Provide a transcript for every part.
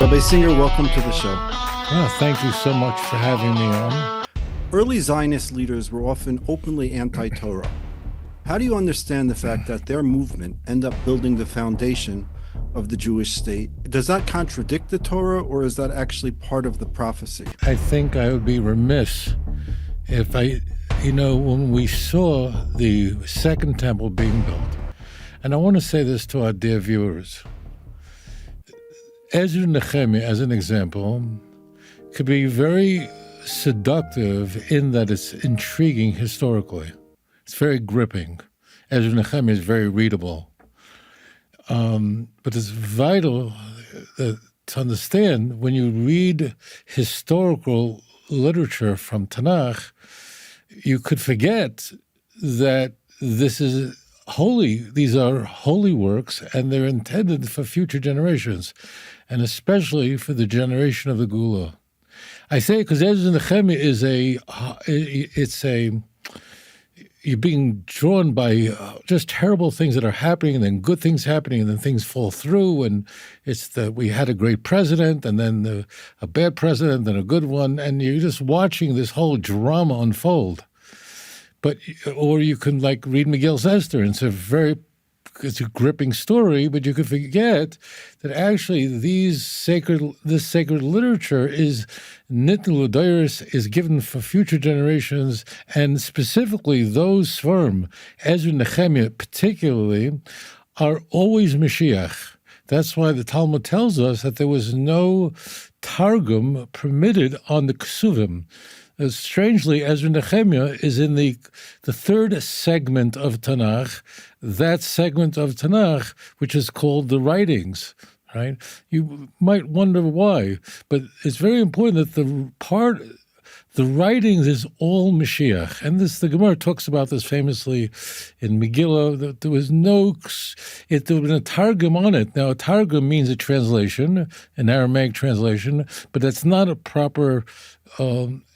Rabbi Singer, welcome to the show. Yeah, thank you so much for having me on. Early Zionist leaders were often openly anti-Torah. How do you understand the fact that their movement ended up building the foundation of the Jewish state? Does that contradict the Torah, or is that actually part of the prophecy? I think I would be remiss if when we saw the second temple being built, and I want to say this to our dear viewers, Ezra and Nehemiah, as an example, could be very seductive in that it's intriguing historically. It's very gripping. Ezra and Nehemiah is very readable. But it's vital to understand when you read historical literature from Tanach, you could forget that this is holy. These are holy works, and they're intended for future generations, and especially for the generation of the Gula. I say it because Ezra Nehemiah you're being drawn by just terrible things that are happening, and then good things happening, and then things fall through, and it's that we had a great president, and then a bad president, and a good one, and you're just watching this whole drama unfold. Or you can read Megillus Esther, and it's a gripping story, but you could forget that actually this sacred literature is Nitnu L'Doros, is given for future generations, and specifically those Sfarim, Ezra and Nehemiah particularly, are always Moshiach. That's why the Talmud tells us that there was no Targum permitted on the Kesuvim. Strangely, Ezra Nehemiah is in the third segment of Tanach, that segment of Tanach, which is called the writings, right? You might wonder why, but it's very important that the writings is all Mashiach. And the Gemara talks about this famously in Megillah, that there was there was a Targum on it. Now, a Targum means a translation, an Aramaic translation, but that's not a proper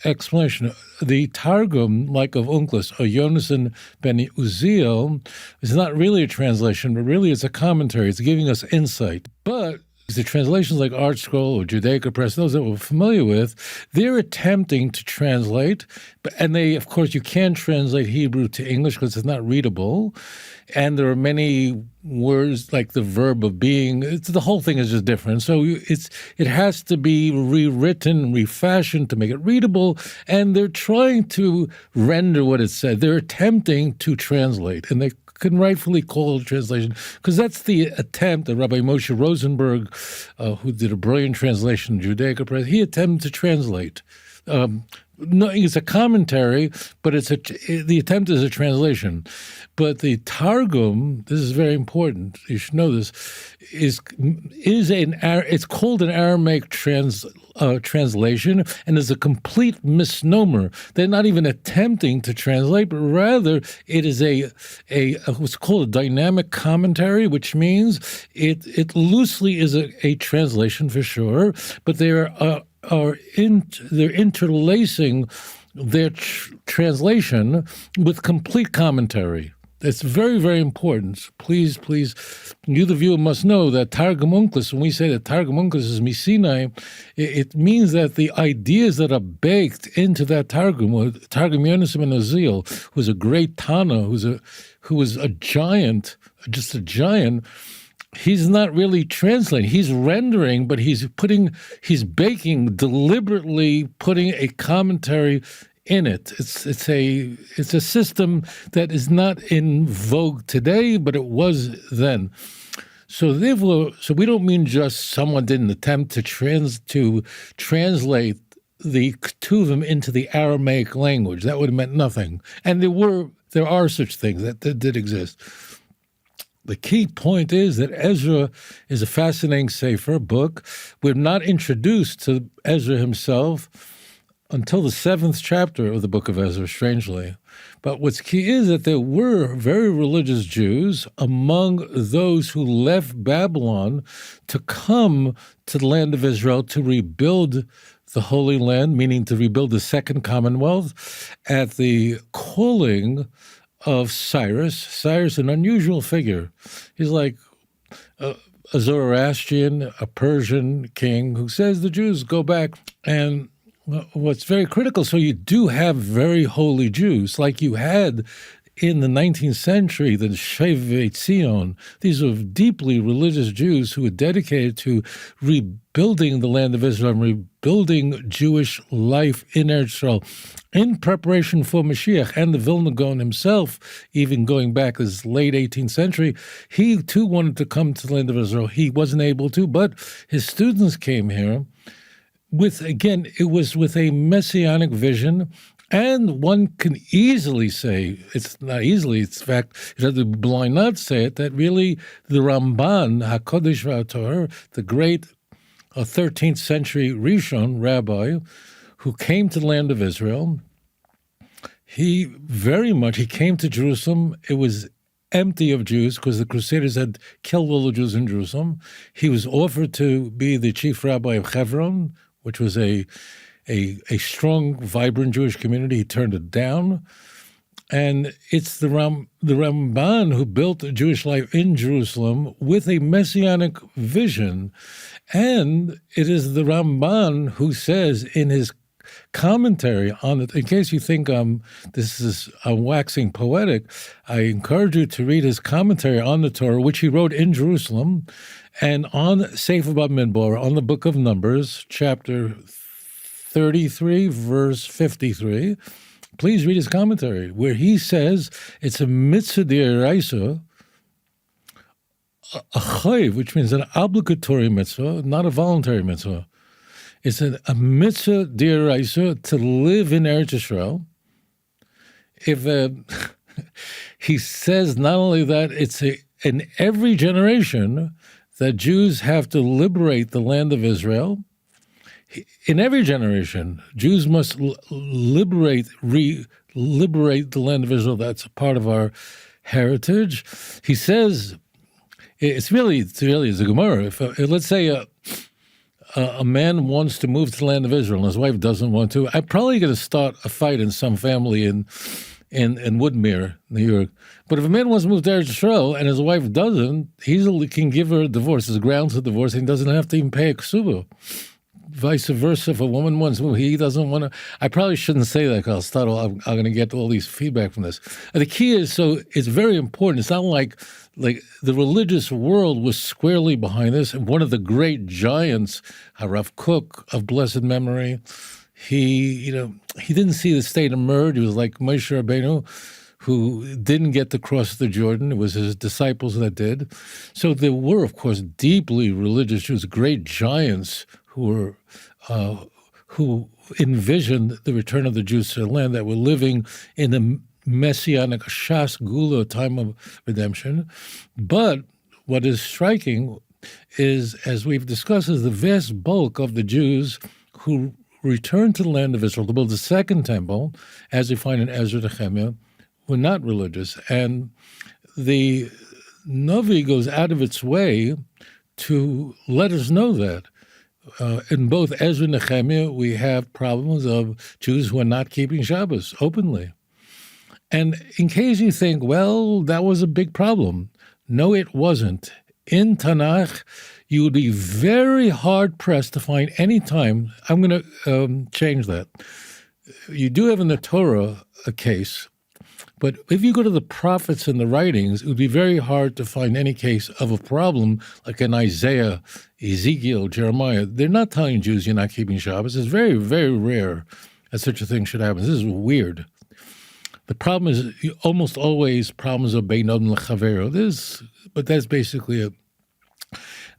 explanation. The Targum, like of Unclus, or Yonasan ben Uziel, is not really a translation, but really it's a commentary. It's giving us insight. But the translations like Art Scroll or Judaica Press, those that we're familiar with, they're attempting to translate, and of course, you can translate Hebrew to English because it's not readable, and there are many words like the verb of being. The whole thing is just different, so it has to be rewritten, refashioned to make it readable, and they're trying to render what it said. They're attempting to translate, and they can rightfully call it a translation, because that's the attempt that Rabbi Moshe Rosenberg, who did a brilliant translation of Judaica Press, he attempted to translate. No, it's a commentary, but the attempt is a translation. But the Targum, this is very important, you should know this, it's called an Aramaic translation, and is a complete misnomer. They're not even attempting to translate, but rather it is what's called a dynamic commentary, which means it loosely is a translation for sure, but they're interlacing their translation with complete commentary. It's very, very important. Please, you, the viewer, must know that Targum Unclus, when we say that Targum Unclus is Misinai, it means that the ideas that are baked into that Targum, Targum Yonasan ben Uziel, who's a great Tana, who was a giant, just a giant, he's not really translating. He's rendering, but he's baking, deliberately putting a commentary in it. It's a system that is not in vogue today, but it was then. So therefore, we don't mean just someone didn't attempt to translate the Ketuvim into the Aramaic language. That would have meant nothing. And there are such things that did exist. The key point is that Ezra is a fascinating sefer book. We're not introduced to Ezra himself until the 7th chapter of the book of Ezra, strangely. But what's key is that there were very religious Jews among those who left Babylon to come to the land of Israel to rebuild the Holy Land, meaning to rebuild the Second Commonwealth, at the calling of Cyrus. Cyrus, an unusual figure. He's like a Zoroastrian, a Persian king who says the Jews go back. And what's very critical, so you do have very holy Jews, like you had in the 19th century, the Shevei Tzion. These are deeply religious Jews who were dedicated to rebuilding the land of Israel and rebuilding Jewish life in Israel in preparation for Moshiach. And the Vilna Gaon himself, even going back as late 18th century, he too wanted to come to the land of Israel. He wasn't able to, but his students came here with, again, it was with a messianic vision. And one can easily say, it's not easily, it's fact, you have to be blind not to say it, that really the Ramban, HaKodesh VaTorah, the great 13th century Rishon rabbi who came to the land of Israel, he came to Jerusalem. It was empty of Jews because the Crusaders had killed all the Jews in Jerusalem. He was offered to be the chief rabbi of Hebron, which was a strong, vibrant Jewish community. He turned it down. And it's the Ramban who built a Jewish life in Jerusalem with a messianic vision. And it is the Ramban who says in his commentary on it, in case you think this is waxing poetic, I encourage you to read his commentary on the Torah, which he wrote in Jerusalem, and on Sefer Bamidbar, on the book of Numbers, chapter 33, verse 53. Please read his commentary, where he says it's a mitzvah d'oraisa, a chayv, which means an obligatory mitzvah, not a voluntary mitzvah. It's a mitzvah d'oraisa to live in Eretz Yisrael. If he says not only that, it's in every generation that Jews have to liberate the land of Israel. In every generation, Jews must liberate the land of Israel. That's a part of our heritage. He says, it's really a Gemara. If let's say a man wants to move to the land of Israel and his wife doesn't want to, I'm probably going to start a fight in some family in Woodmere, New York. But if a man wants to move to Eretz Yisrael and his wife doesn't, he easily can give her a divorce. There's grounds for divorce, and he doesn't have to even pay a ksuba. Vice versa, if a woman wants to move, he doesn't want to. I probably shouldn't say that because I'm going to get all these feedback from this. The key is, so it's very important. It's not like the religious world was squarely behind this. And one of the great giants, Harav Kook of blessed memory, he didn't see the state emerge. He was like Moshe Rabbeinu, who didn't get to cross the Jordan. It was his disciples that did. So there were, of course, deeply religious Jews, great giants who envisioned the return of the Jews to the land, that were living in a messianic Shas Gula, time of redemption. But what is striking is, as we've discussed, is the vast bulk of the Jews who returned to the land of Israel to build the second temple, as we find in Ezra Nehemiah, were not religious. And the Navi goes out of its way to let us know that. In both Ezra and Nehemiah, we have problems of Jews who are not keeping Shabbos openly. And in case you think, well, that was a big problem. No, it wasn't. In Tanach, you would be very hard-pressed to find any time. I'm going to change that. You do have in the Torah a case, but if you go to the prophets and the writings, it would be very hard to find any case of a problem like in Isaiah, Ezekiel, Jeremiah. They're not telling Jews you're not keeping Shabbos. It's very, very rare that such a thing should happen. This is weird. The problem is almost always problems of Bein Adam L'Chavero. But that's basically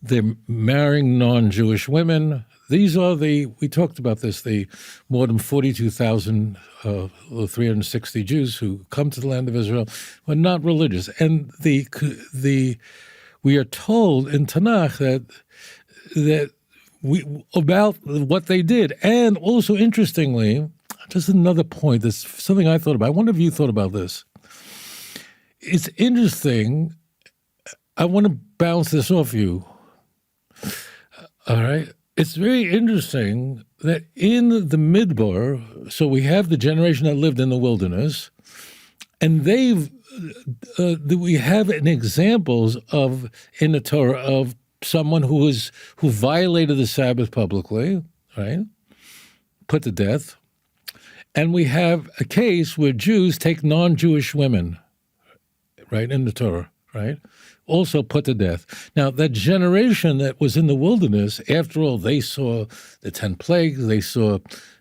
they're marrying non-Jewish women. These are we talked about this, the more than 42,000, 360 Jews who come to the land of Israel were not religious. And we are told in Tanakh that about what they did. And also, interestingly, just another point, that's something I thought about. I wonder if you thought about this. It's interesting. I want to bounce this off you. All right. It's very interesting that in the Midbar, so we have the generation that lived in the wilderness, and we have examples in the Torah of someone who violated the Sabbath publicly, right, put to death. And we have a case where Jews take non-Jewish women, right, in the Torah, right, also put to death. Now, that generation that was in the wilderness, after all, they saw the 10 plagues, they saw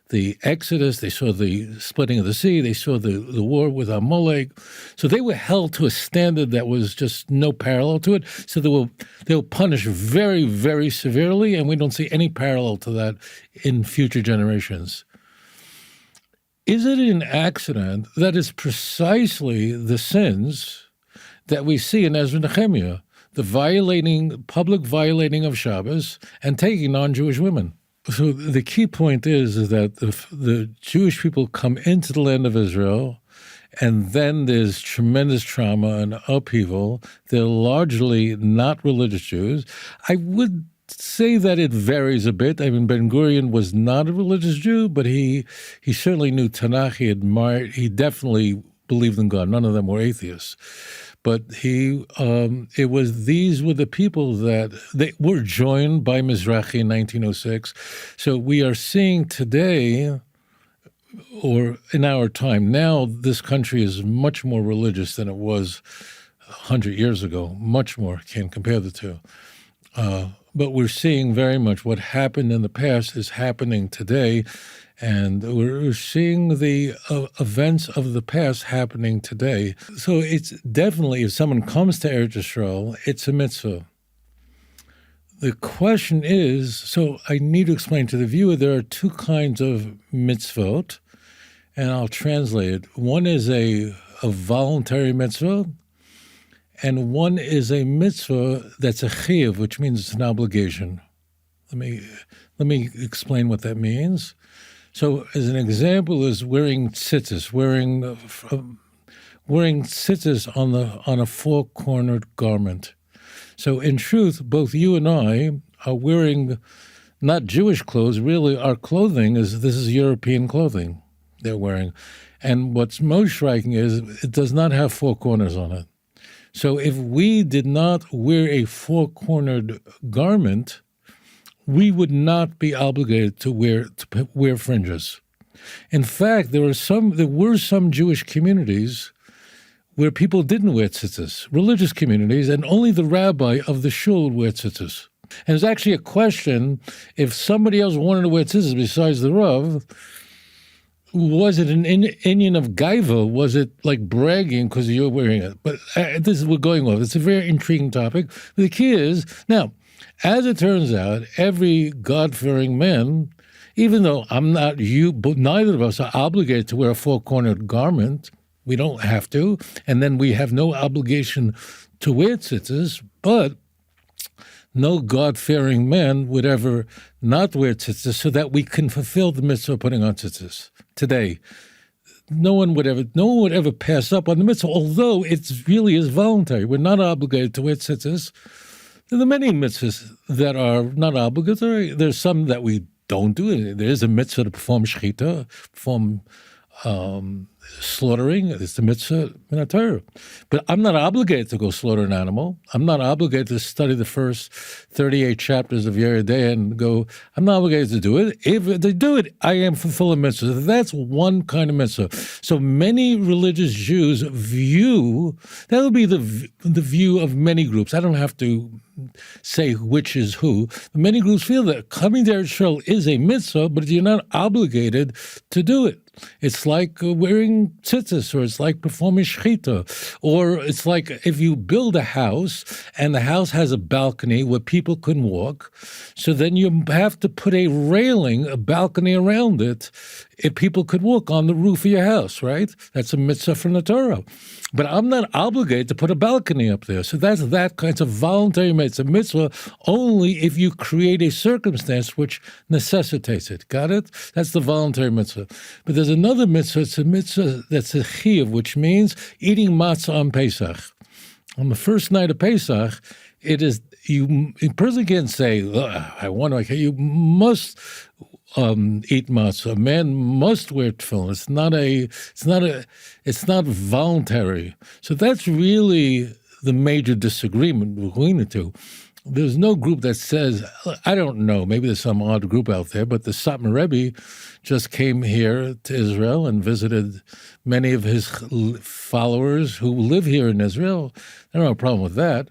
the Exodus, they saw the splitting of the sea, they saw the war with Amalek. So they were held to a standard that was just no parallel to it. So they were punished very, very severely, and we don't see any parallel to that in future generations. Is it an accident that is precisely the sins that we see in Ezra and Nehemiah, the public violating of Shabbos and taking non-Jewish women? So the key point is that the Jewish people come into the land of Israel, and then there's tremendous trauma and upheaval. They're largely not religious Jews. I would say that it varies a bit. I mean, Ben-Gurion was not a religious Jew, but he certainly knew Tanach. He definitely believed in God. None of them were atheists. But these were the people that they were joined by Mizrahi in 1906. So we are seeing today, or in our time now, this country is much more religious than it was 100 years ago. Much more, can't compare the two. But we're seeing very much what happened in the past is happening today. And we're seeing the events of the past happening today. So it's definitely, if someone comes to Eretz Yisrael, it's a mitzvah. The question is, so I need to explain to the viewer, there are two kinds of mitzvot, and I'll translate it. One is a voluntary mitzvah, and one is a mitzvah that's a chiyuv, which means it's an obligation. Let me explain what that means. So, as an example, is wearing tzitzis, wearing tzitzis on a four-cornered garment. So, in truth, both you and I are wearing not Jewish clothes. Really, our clothing this is European clothing they're wearing, and what's most striking is it does not have four corners on it. So, if we did not wear a four-cornered garment, we would not be obligated to wear fringes. In fact, there were some Jewish communities where people didn't wear tzitzis, religious communities, and only the rabbi of the shul would wear tzitzis. And it's actually a question, if somebody else wanted to wear tzitzis besides the Rav, was it an Indian of gaiva? Was it like bragging because you're wearing it? But this is what we're going with. It's a very intriguing topic. But the key is, now, as it turns out, every God-fearing man, even though I'm not you, but neither of us are obligated to wear a four-cornered garment. We don't have to. And then we have no obligation to wear tzitzis, but no God-fearing man would ever not wear tzitzis so that we can fulfill the mitzvah of putting on tzitzis today. No one would ever pass up on the mitzvah, although it really is voluntary. We're not obligated to wear tzitzis. There are many mitzvahs that are not obligatory. There's some that we don't do. There is a mitzvah to perform shechita, perform slaughtering. It's the mitzvah in the Torah. But I'm not obligated to go slaughter an animal. I'm not obligated to study the first 38 chapters of Yeridea and go, I'm not obligated to do it. If they do it, I am fulfilling mitzvah. That's one kind of mitzvah. So many religious Jews view, that would be the view of many groups. I don't have to say which is who. Many groups feel that coming to Eretz Yisrael is a mitzvah, but you're not obligated to do it. It's like wearing tzitzis, or it's like performing shechita, or it's like if you build a house and the house has a balcony where people can walk, so then you have to put a railing, a balcony around it, if people could walk on the roof of your house, right? That's a mitzvah from the Torah. But I'm not obligated to put a balcony up there. So that's that kind of voluntary mitzvah. It's a mitzvah only if you create a circumstance which necessitates it. Got it? That's the voluntary mitzvah. But there's another mitzvah. It's a mitzvah that's a chiyuv, which means eating matzah on Pesach. On the first night of Pesach, it is a person can't say, I want to. You must eat matzah. A man must wear tefillin. It's not voluntary. So that's really the major disagreement between the two. there's no group that says, I don't know, maybe there's some odd group out there, but the Satmar Rebbe just came here to Israel and visited many of his followers who live here in Israel. I don't have a problem with that.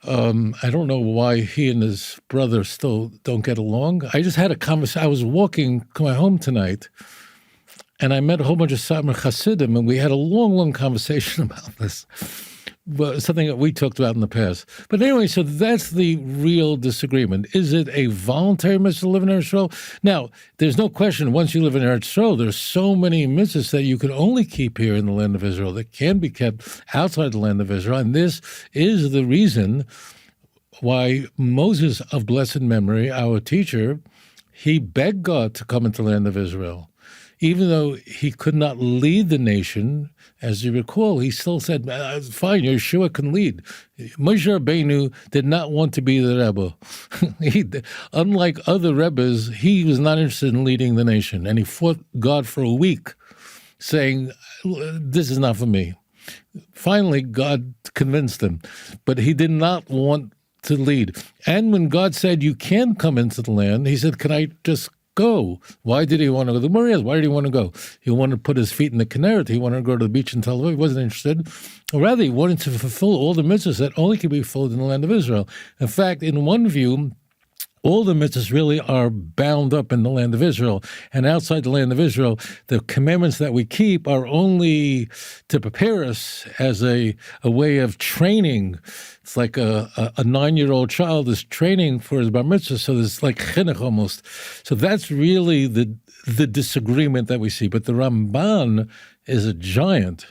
I don't know why he and his brother still don't get along. I just had a conversation. I was walking to my home tonight, and I met a whole bunch of Satmar Hasidim, and we had a long, long conversation about this. Well, something that we talked about in the past. But anyway, so that's the real disagreement. Is it a voluntary mitzvah to live in Eretz Yisrael? Now, there's no question, once you live in Eretz Yisrael, there's so many mitzvahs that you can only keep here in the land of Israel that can be kept outside the land of Israel. And this is the reason why Moses of blessed memory, our teacher, he begged God to come into the land of Israel. Even though he could not lead the nation, as you recall, he still said, fine, Yeshua can lead. Moshe Rabbeinu did not want to be the Rebbe. Unlike other Rebbes, he was not interested in leading the nation. And he fought God for a week, saying, this is not for me. Finally, God convinced him. But he did not want to lead. And when God said, you can come into the land, he said, can I just go? Why did he want to go? The Gemara is, why did he want to go? He wanted to put his feet in the Kinneret. He wanted to go to the beach in Tel Aviv. He wasn't interested. Or rather, he wanted to fulfill all the mitzvahs that only could be fulfilled in the land of Israel. In fact, in one view, all the mitzvahs really are bound up in the land of Israel. And outside the land of Israel, the commandments that we keep are only to prepare us as a way of training. It's like a 9-year-old child is training for his bar mitzvah, so there's like chinuch almost. So that's really the disagreement that we see. But the Ramban is a giant,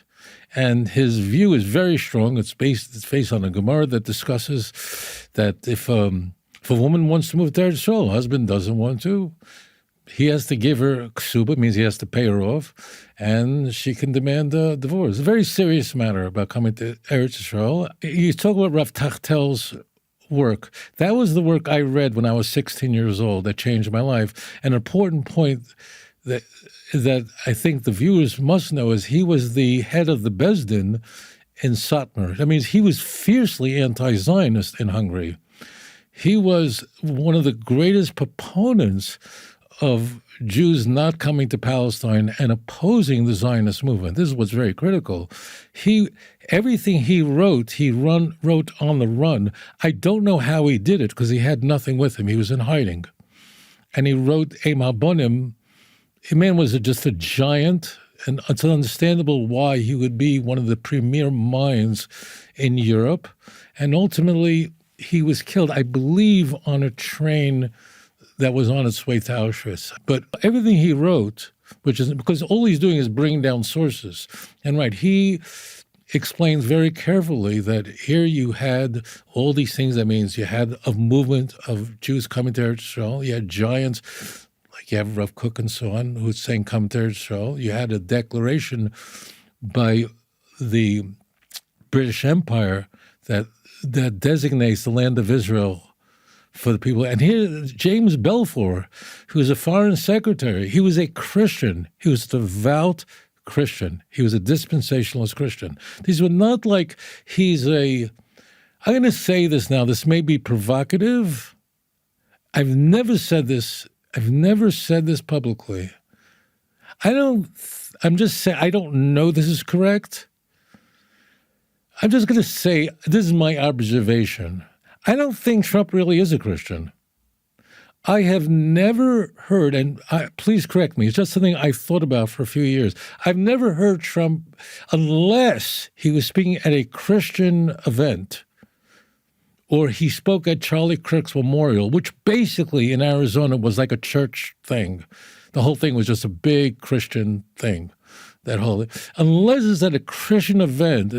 and his view is very strong. It's based on a Gemara that discusses that if a woman wants to move to Eretz Yisrael, her husband doesn't want to, he has to give her ksuba, means he has to pay her off, and she can demand a divorce. It's a very serious matter about coming to Eretz Yisrael. You talk about Rav Tachtel's work. That was the work I read when I was 16 years old that changed my life. An important point that I think the viewers must know is he was the head of the Beis Din in Satmar. That means he was fiercely anti-Zionist in Hungary. He was one of the greatest proponents of Jews not coming to Palestine and opposing the Zionist movement. This is what's very critical. Everything he wrote on the run. I don't know how he did it because he had nothing with him. He was in hiding. And he wrote Eim Habonim. The man was just a giant, and it's understandable why he would be one of the premier minds in Europe. And ultimately, he was killed, I believe, on a train that was on its way to Auschwitz. But everything he wrote, which is because all he's doing is bringing down sources. And he explains very carefully that here you had all these things. That means you had a movement of Jews coming to Eretz Yisrael. You had giants like you have Rav Kook and so on who's saying come to Eretz Yisrael. You had a declaration by the British Empire that designates the land of Israel for the people. And here, James Balfour, who was a foreign secretary, he was a Christian. He was a devout Christian. He was a dispensationalist Christian. These were not like I'm going to say this now, this may be provocative. I've never said this publicly. I'm just saying, I don't know this is correct. I'm just going to say, this is my observation. I don't think Trump really is a Christian. I have never heard, and please correct me, it's just something I've thought about for a few years. I've never heard Trump, unless he was speaking at a Christian event, or he spoke at Charlie Kirk's memorial, which basically in Arizona was like a church thing. The whole thing was just a big Christian thing. Unless it's at a Christian event,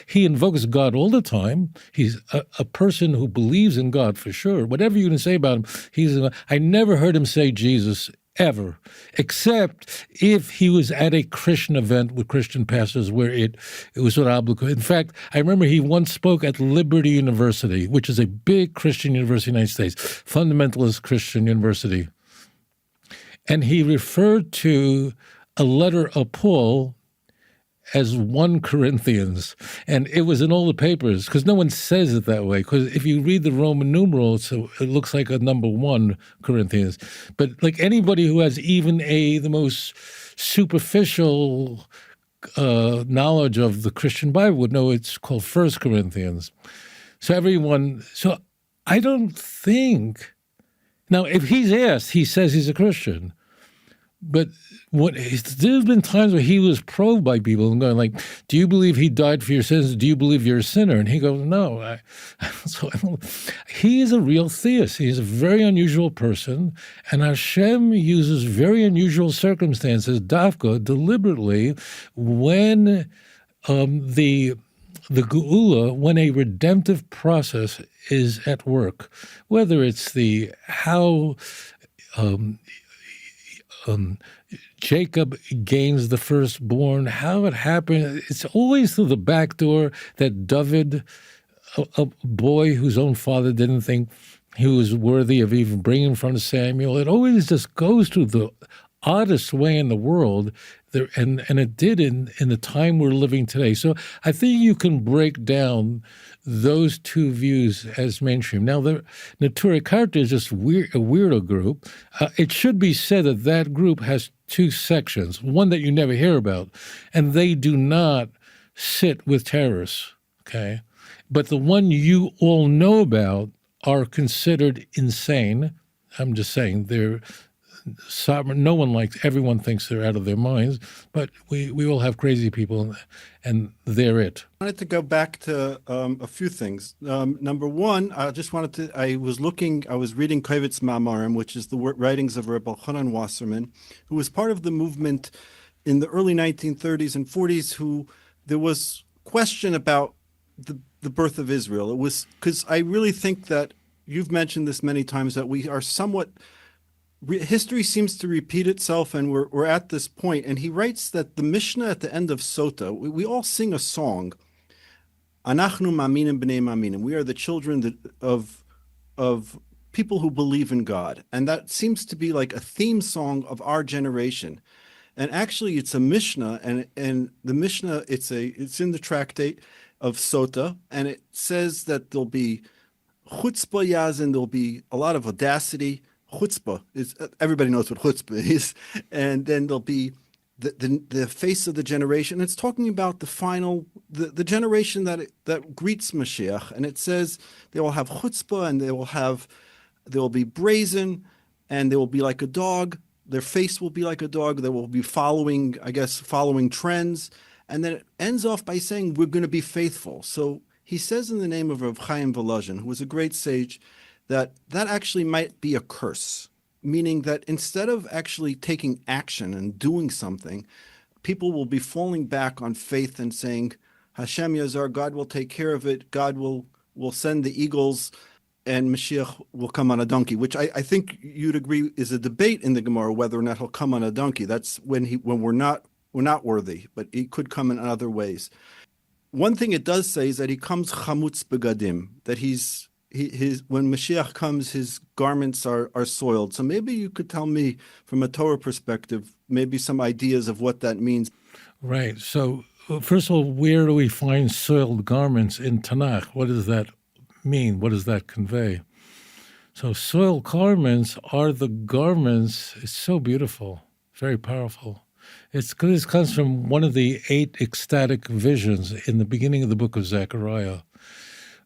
he invokes God all the time. He's a person who believes in God for sure. Whatever you can say about him, I never heard him say Jesus ever, except if he was at a Christian event with Christian pastors where it was sort of obligatory. In fact, I remember he once spoke at Liberty University, which is a big Christian university in the United States, fundamentalist Christian university. And he referred to a letter of Paul as 1 Corinthians, and it was in all the papers because no one says it that way. Because if you read the Roman numeral, so it looks like a number 1 Corinthians. But like anybody who has even the most superficial knowledge of the Christian Bible would know it's called 1 Corinthians. So I don't think. Now, if he's asked, he says he's a Christian. But there's been times where he was probed by people and going like, "Do you believe he died for your sins? Do you believe you're a sinner?" And he goes, "No." He is a real theist. He's a very unusual person, and Hashem uses very unusual circumstances, dafka, deliberately, when the geula, when a redemptive process is at work, whether it's how Jacob gains the firstborn, how it happened. It's always through the back door that David, a boy whose own father didn't think he was worthy of even bringing in front of Samuel. It always just goes through the oddest way in the world, and it did in the time we're living today. So I think you can break down those two views as mainstream. Now, the Neturei Karta is just a weirdo group. It should be said that that group has 2 sections, one that you never hear about, and they do not sit with terrorists, okay? But the one you all know about are considered insane. I'm just saying they're sovereign. No one likes. Everyone thinks they're out of their minds, but we all have crazy people, and they're it. I wanted to go back to a few things. Number one, I was reading Kovetz Mamarim, which is the writings of Rabbi Hanan Wasserman, who was part of the movement in the early 1930s and 40s, there was question about the birth of Israel. It was because I really think that you've mentioned this many times, that we are somewhat history seems to repeat itself, and we're at this point. And he writes that the Mishnah at the end of Sota, we all sing a song. Anachnu maminim b'nei maminim. We are the children of people who believe in God, and that seems to be like a theme song of our generation. And actually, it's a Mishnah, and the Mishnah it's in the tractate of Sota, and it says that there'll be chutzpah yazin, there'll be a lot of audacity. Chutzpah is, everybody knows what chutzpah is, and then there'll be the face of the generation. It's talking about the generation that greets Moshiach, and it says they will have chutzpah, and they will be brazen, and they will be like a dog. Their face will be like a dog. They will be following trends, and then it ends off by saying we're going to be faithful. So he says in the name of Rav Chaim Volozhin, who was a great sage, that actually might be a curse, meaning that instead of actually taking action and doing something, people will be falling back on faith and saying, Hashem Yazar, God will take care of it, God will send the eagles, and Mashiach will come on a donkey, which I think you'd agree is a debate in the Gemara whether or not he'll come on a donkey. That's when we're not worthy, but he could come in other ways. One thing it does say is that he comes chamutz begadim, that when Mashiach comes, his garments are soiled. So maybe you could tell me, from a Torah perspective, maybe some ideas of what that means. Right. So first of all, where do we find soiled garments in Tanach? What does that mean? What does that convey? So soiled garments are the garments. It's so beautiful, very powerful. This comes from one of the 8 ecstatic visions in the beginning of the book of Zechariah,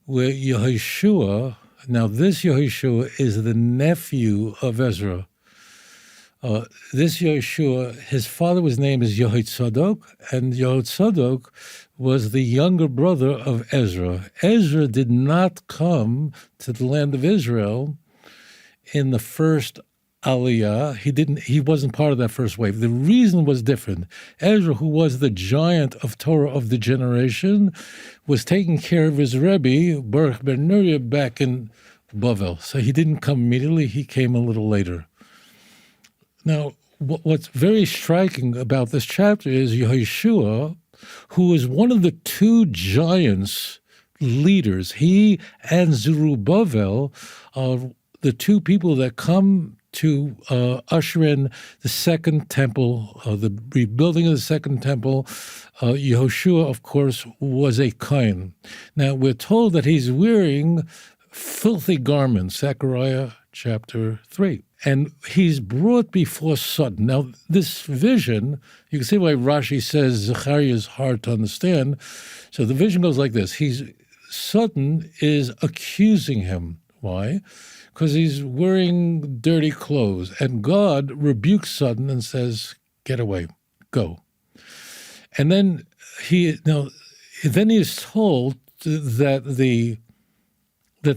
where Yehoshua, now this Yehoshua is the nephew of Ezra. This Yehoshua, his father's name is Yehotzadok, and Yehotzadok was the younger brother of Ezra. Ezra did not come to the land of Israel in the first Aliyah. He wasn't part of that first wave. The reason was different. Ezra, who was the giant of Torah of the generation, was taking care of his Rebbe, Baruch ben Neriah, back in Bavel. So he didn't come immediately. He came a little later. Now, what's very striking about this chapter is Yehoshua, who is one of the 2 giants leaders. He and Zerubbabel are the 2 people that come to usher in the second temple, the rebuilding of the second temple. Yehoshua, of course, was a Kohen. Now, we're told that he's wearing filthy garments, Zechariah chapter 3. And he's brought before Sutton. Now, this vision, you can see why Rashi says Zechariah is hard to understand. So the vision goes like this. Sutton is accusing him. Why? Because he's wearing dirty clothes. And God rebukes Sutton and says, get away, go. And then he is told that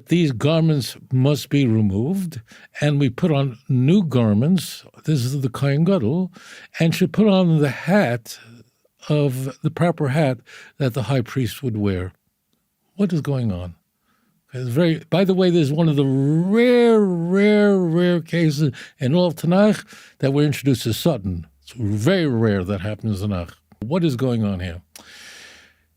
these garments must be removed, and we put on new garments. This is the Kohen Gadol, and should put on the proper hat that the high priest would wear. What is going on? It's by the way, this is one of the rare cases in all of Tanach that we're introduced to Sutton. It's very rare that happens in Tanach. What is going on here?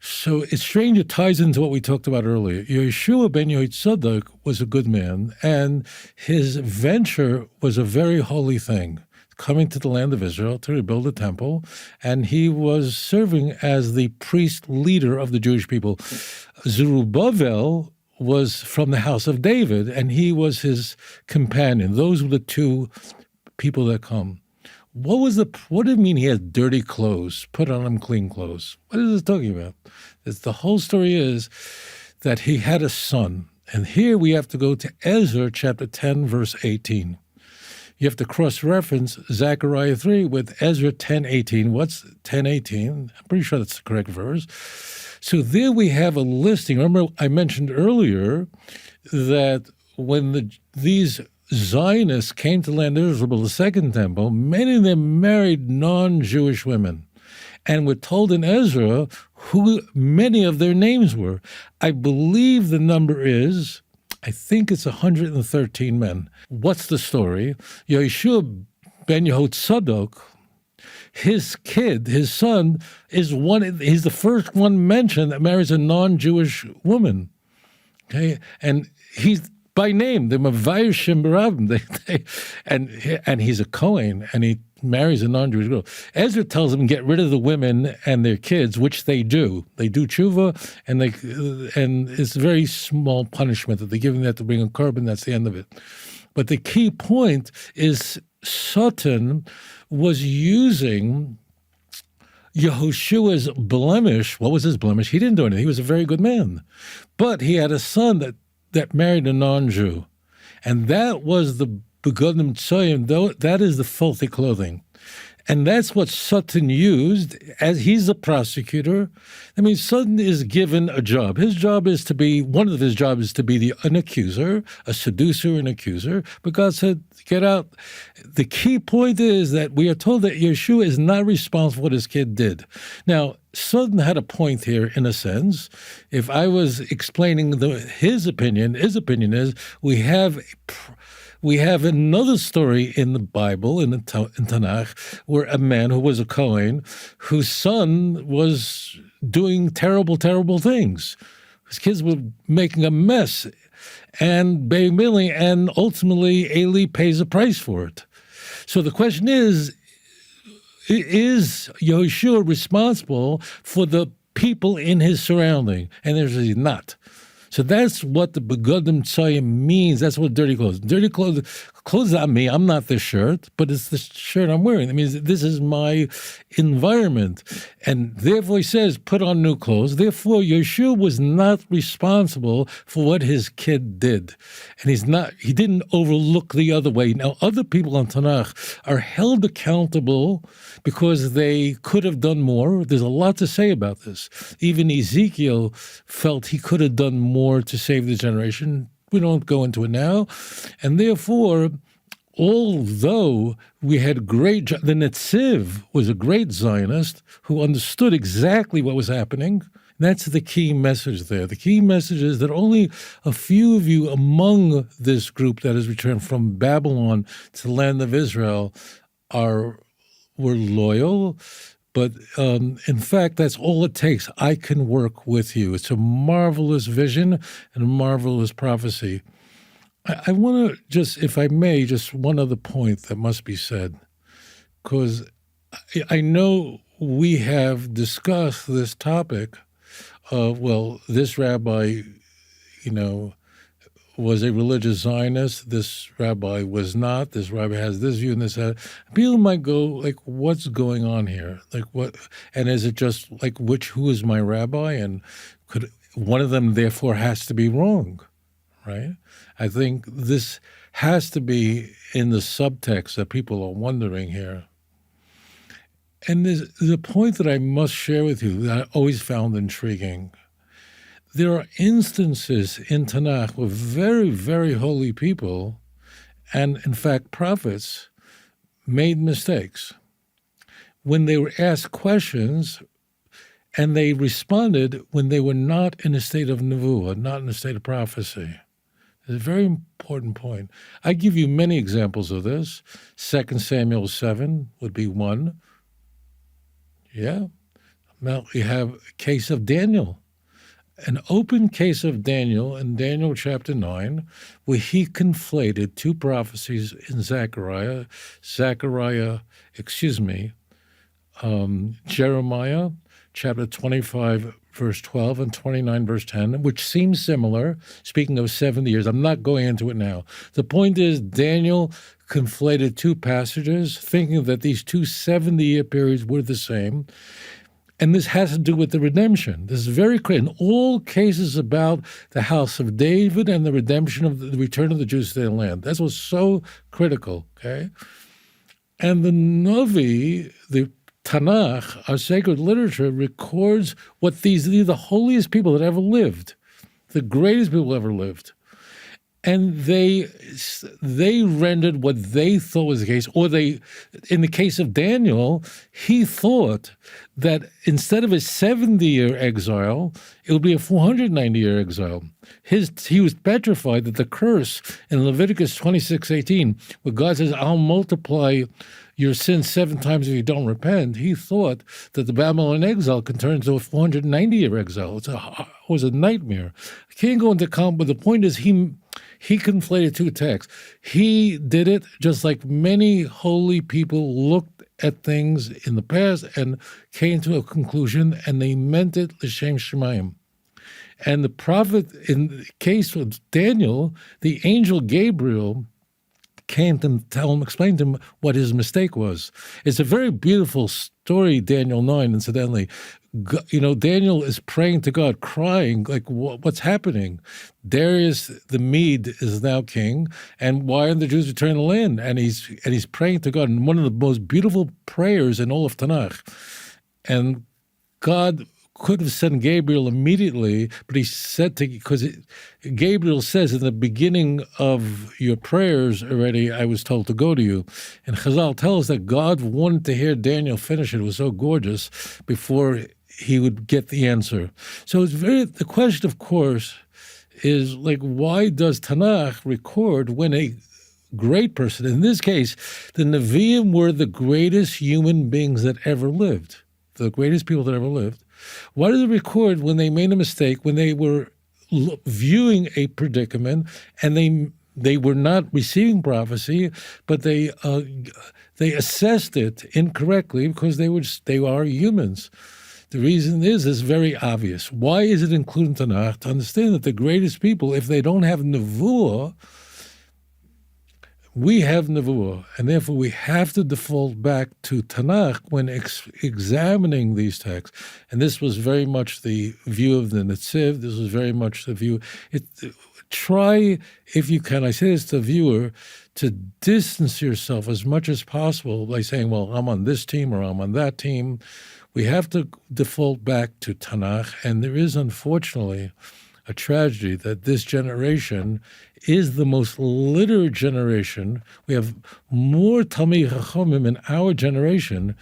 So it's strange, it ties into what we talked about earlier. Yeshua ben Yehoshua was a good man, and his venture was a very holy thing, coming to the land of Israel to rebuild a temple, and he was serving as the priest leader of the Jewish people. Zerubbabel was from the house of David, and he was his companion. Those were the two people that come. What did it mean he had dirty clothes? Put on him clean clothes. What is this talking about? The whole story is that he had a son. And here we have to go to Ezra chapter 10, verse 18. You have to cross-reference Zechariah 3 with Ezra 10:18. What's 10:18? I'm pretty sure that's the correct verse. So there we have a listing. Remember I mentioned earlier that when these Zionists came to land of Israel, the second temple, many of them married non-Jewish women. And we're told in Ezra who many of their names were. I believe the number is, I think it's 113 men. What's the story? Yehoshua ben Yehoshua, his son, he's the first one mentioned that marries a non-Jewish woman. Okay, and he's by name, the Mavayishim Barabim, and he's a Kohen, and he marries a non-Jewish girl. Ezra tells them get rid of the women and their kids, which they do. They do tshuva, and it's a very small punishment that they give them that to bring a korban. That's the end of it. But the key point is Sutton was using Yehoshua's blemish. What was his blemish? He didn't do anything. He was a very good man, but he had a son that married a non-Jew. And that was the begodim tzoyim, though that is the filthy clothing. And that's what Sutton used, as he's a prosecutor. I mean, Sutton is given a job. His job is to be, one of his jobs is to be an accuser, a seducer and accuser. But God said, get out. The key point is that we are told that Yeshua is not responsible for what his kid did. Now, Sutton had a point here, in a sense. If I was explaining his opinion is we have another story in the Bible, in Tanach, where a man who was a Kohen, whose son was doing terrible, terrible things. His kids were making a mess, and ultimately Eli pays a price for it. So the question is Yehoshua responsible for the people in his surrounding? And he's not. So that's what the begodim tzoyim means. That's what dirty clothes. Dirty clothes on me. I'm not the shirt, but it's the shirt I'm wearing. I mean, this is my environment. And therefore he says, put on new clothes. Therefore, Yeshua was not responsible for what his kid did. And he didn't overlook the other way. Now, other people on Tanakh are held accountable because they could have done more. There's a lot to say about this. Even Ezekiel felt he could have done more to save the generation. We don't go into it now. And therefore, although we had the Netziv was a great Zionist who understood exactly what was happening. That's the key message there. The key message is that only a few of you among this group that has returned from Babylon to the land of Israel were loyal. But in fact, that's all it takes. I can work with you. It's a marvelous vision and a marvelous prophecy. I want to just, if I may, just one other point that must be said, because I know we have discussed this topic of, well, this rabbi, you know, was a religious Zionist. This rabbi was not. This rabbi has this view and this. People might go like, "What's going on here? Like what? And is it just like who is my rabbi? And could one of them therefore has to be wrong, right?" I think this has to be in the subtext that people are wondering here. And there's a point that I must share with you that I always found intriguing. There are instances in Tanakh where very, very holy people, and in fact prophets, made mistakes. When they were asked questions, and they responded when they were not in a state of nevuah, not in a state of prophecy. It's a very important point. I give you many examples of this. 2 Samuel 7 would be one. Yeah. Now you have a case of Daniel. An open case of Daniel in Daniel chapter 9, where he conflated two prophecies in Jeremiah chapter 25, verse 12, and 29, verse 10, which seems similar, speaking of 70 years. I'm not going into it now. The point is, Daniel conflated two passages, thinking that these two 70-year periods were the same. And this has to do with the redemption. This is very clear. In all cases about the house of David and the redemption of the return of the Jews to their land. That was so critical, okay? And the Navi, the Tanach, our sacred literature, records what these are the holiest people that ever lived, the greatest people ever lived. And they rendered what they thought was the case, or in the case of Daniel, he thought that instead of a 70-year exile, it would be a 490-year exile. He was petrified that the curse in Leviticus 26:18, where God says, "I'll multiply your sins 7 times if you don't repent," he thought that the Babylon exile can turn into a 490-year exile. It was a nightmare. I can't go into comment, but the point is he conflated two texts. He did it just like many holy people looked at things in the past and came to a conclusion, and they meant it l'shem shemayim. And the prophet, in the case of Daniel, the angel Gabriel came to explain to him what his mistake was. It's a very beautiful story, Daniel 9, incidentally. Daniel is praying to God, crying, like, what's happening? Darius the Mede is now king, and why aren't the Jews returning the land? And he's praying to God, and one of the most beautiful prayers in all of Tanakh. And God could have sent Gabriel immediately, but he said Gabriel says in the beginning of your prayers already, I was told to go to you. And Chazal tells us that God wanted to hear Daniel finish it. It was so gorgeous before he would get the answer. So the question, of course, is like, why does Tanakh record when a great person, in this case, the Nevi'im were the greatest human beings that ever lived, the greatest people that ever lived. Why does it record when they made a mistake, when they were viewing a predicament and they were not receiving prophecy, but they assessed it incorrectly because they are humans? The reason is very obvious. Why is it included in Tanakh? To understand that the greatest people, if they don't have nevuah, we have nevuah, and therefore we have to default back to Tanakh when examining these texts. And this was very much the view of the Netziv. This was very much the view. Try, if you can, I say this to the viewer, to distance yourself as much as possible by saying, well, I'm on this team or I'm on that team. We have to default back to Tanakh, and there is, unfortunately, a tragedy that this generation is the most literate generation. We have more Talmidei Chachamim in our generation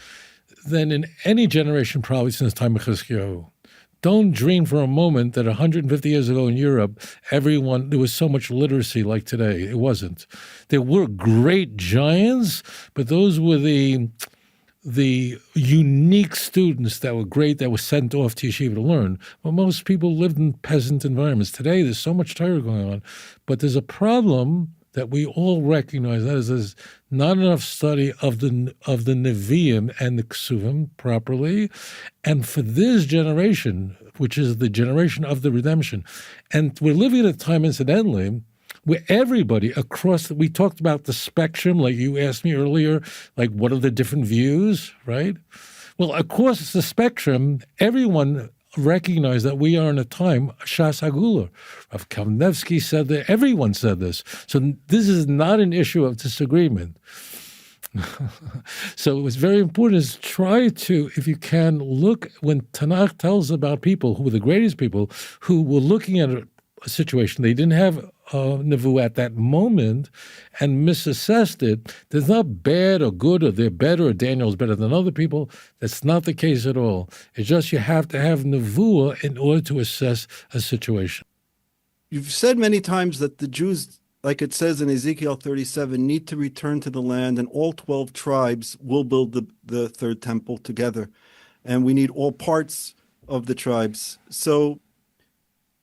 than in any generation probably since the time of Chizkiyahu. Don't dream for a moment that 150 years ago in Europe, there was so much literacy like today. It wasn't. There were great giants, but those were the the unique students that were great that were sent off to yeshiva to learn. Well, most people lived in peasant environments. Today, there's so much Torah going on, but there's a problem that we all recognize. That is, there's not enough study of the Nevi'im and the Ksuvim properly, and for this generation, which is the generation of the redemption, and we're living at a time, incidentally, where everybody across, we talked about the spectrum, like you asked me earlier, like what are the different views, right? Well, across the spectrum, everyone recognized that we are in a time, Shas Hagula. Rav Kamenetsky said that, everyone said this. So this is not an issue of disagreement. So it's very important is try to, if you can, look, when Tanach tells about people who were the greatest people, who were looking at a situation, they didn't have Nevu at that moment and misassessed it. There's not bad or good or they're better or Daniel's better than other people. That's not the case at all. It's just you have to have Nevuah in order to assess a situation. You've said many times that the Jews, like it says in Ezekiel 37, need to return to the land, and all 12 tribes will build the third temple together. And we need all parts of the tribes. So